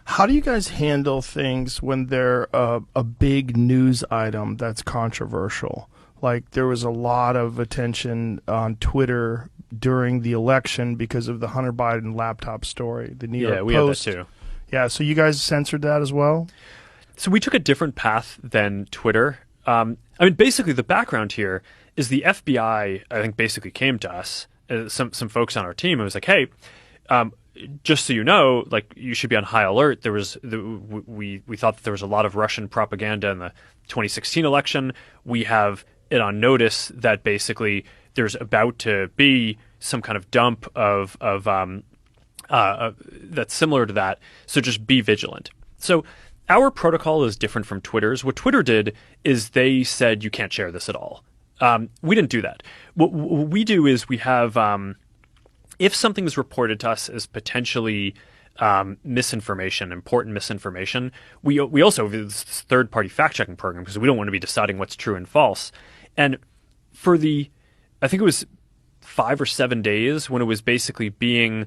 How do you guys handle things when they're a big news item that's controversial? Like there was a lot of attention on Twitter during the election because of the Hunter Biden laptop story, the New Yeah, York we had that Post. too. Yeah, so you guys censored that as well? So we took a different path than Twitter. Basically, the background here is the FBI. I think basically came to us, some folks on our team, and was like, "Hey, just so you know, like you should be on high alert. We thought that there was a lot of Russian propaganda in the 2016 election. We have it on notice that basically there's about to be some kind of dump of that's similar to that. So just be vigilant." So our protocol is different from Twitter's. What Twitter did is they said you can't share this at all. We didn't do that. What we do is we have if something is reported to us as potentially misinformation, important misinformation, we also have this third-party fact-checking program because we don't want to be deciding what's true and false. And for I think it was 5 or 7 days when it was basically being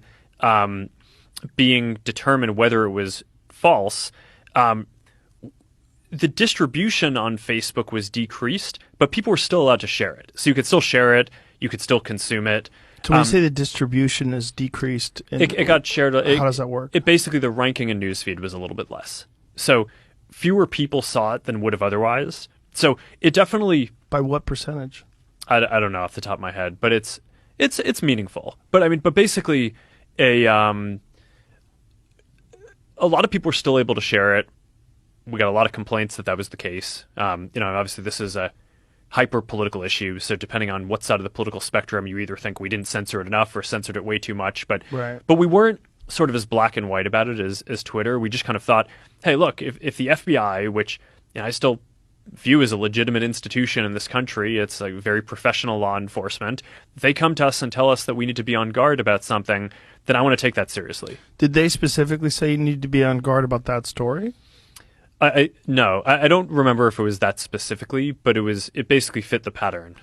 determined whether it was false, the distribution on Facebook was decreased, but people were still allowed to share it. So you could still share it, you could still consume it. So when you say the distribution is decreased, It got shared. How does that work? It basically, the ranking in newsfeed was a little bit less. So fewer people saw it than would have otherwise. So it definitely, By what percentage? I don't know off the top of my head, but it's meaningful. But basically, a lot of people were still able to share it. We got a lot of complaints that was the case. Obviously this is a hyper political issue, so depending on what side of the political spectrum, you either think we didn't censor it enough or censored it way too much. But Right. but we weren't sort of as black and white about it as Twitter. We just kind of thought, hey, look, if the FBI, which I still view as a legitimate institution in this country, it's like very professional law enforcement, they come to us and tell us that we need to be on guard about something, then I want to take that seriously. Did they specifically say you need to be on guard about that story? No, I don't remember if it was that specifically, but it basically fit the pattern.